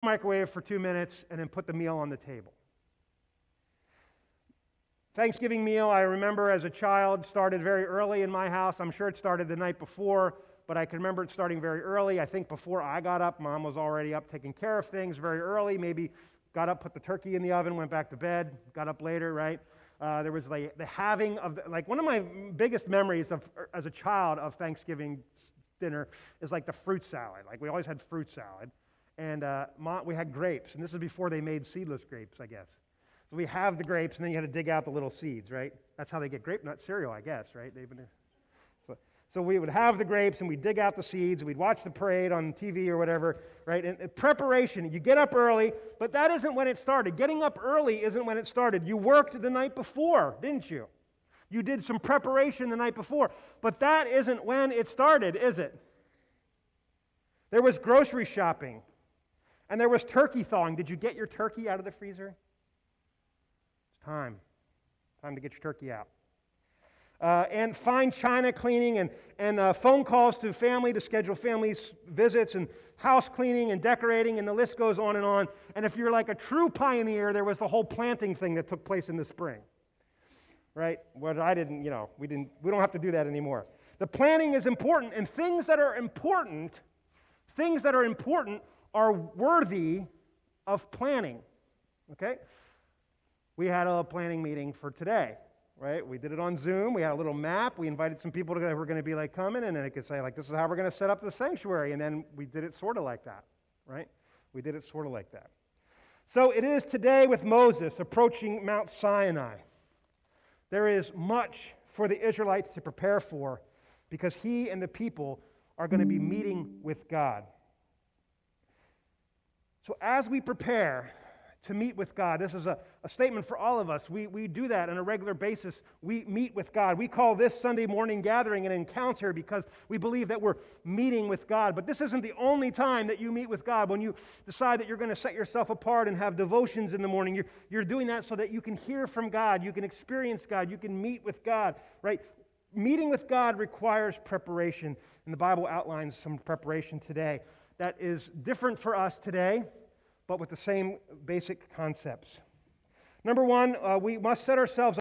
microwave for 2 minutes, and then put the meal on the table. Thanksgiving meal, I remember as a child, started very early in my house. I'm sure it started the night before, but I can remember it starting very early. I think before I got up, Mom was already up taking care of things very early. Maybe got up, put the turkey in the oven, went back to bed, got up later, right? There was like the having of, one of my biggest memories of as a child of Thanksgiving dinner is like the fruit salad. Like we always had fruit salad. And we had grapes, and this was before they made seedless grapes, I guess. So we have the grapes, and then you had to dig out the little seeds, right? That's how they get grape nut cereal, I guess, right? So we would have the grapes, and we'd dig out the seeds, we'd watch the parade on TV or whatever, right? And preparation, you get up early, but that isn't when it started. Getting up early isn't when it started. You worked the night before, didn't you? You did some preparation the night before, but that isn't when it started, is it? There was grocery shopping. And there was turkey thawing. Did you get your turkey out of the freezer? It's time. Time to get your turkey out. And fine china cleaning and phone calls to family to schedule family visits and house cleaning and decorating, and the list goes on and on. And if you're like a true pioneer, there was the whole planting thing that took place in the spring. Right? Well, I didn't, we don't have to do that anymore. The planning is important, and things that are important are worthy of planning, okay? We had a planning meeting for today, right? We did it on Zoom. We had a little map. We invited some people who were going to be like coming, and then it could say like, this is how we're going to set up the sanctuary, and then we did it sort of like that, right? We did it sort of like that. So it is today with Moses approaching Mount Sinai. There is much for the Israelites to prepare for because he and the people are going to be meeting with God. So as we prepare to meet with God, this is a statement for all of us. We do that on a regular basis. We meet with God. We call this Sunday morning gathering an encounter because we believe that we're meeting with God. But this isn't the only time that you meet with God. When you decide that you're going to set yourself apart and have devotions in the morning, you're doing that so that you can hear from God, you can experience God, you can meet with God, right? Meeting with God requires preparation, and the Bible outlines some preparation today that is different for us today, but with the same basic concepts. Number one, we must set ourselves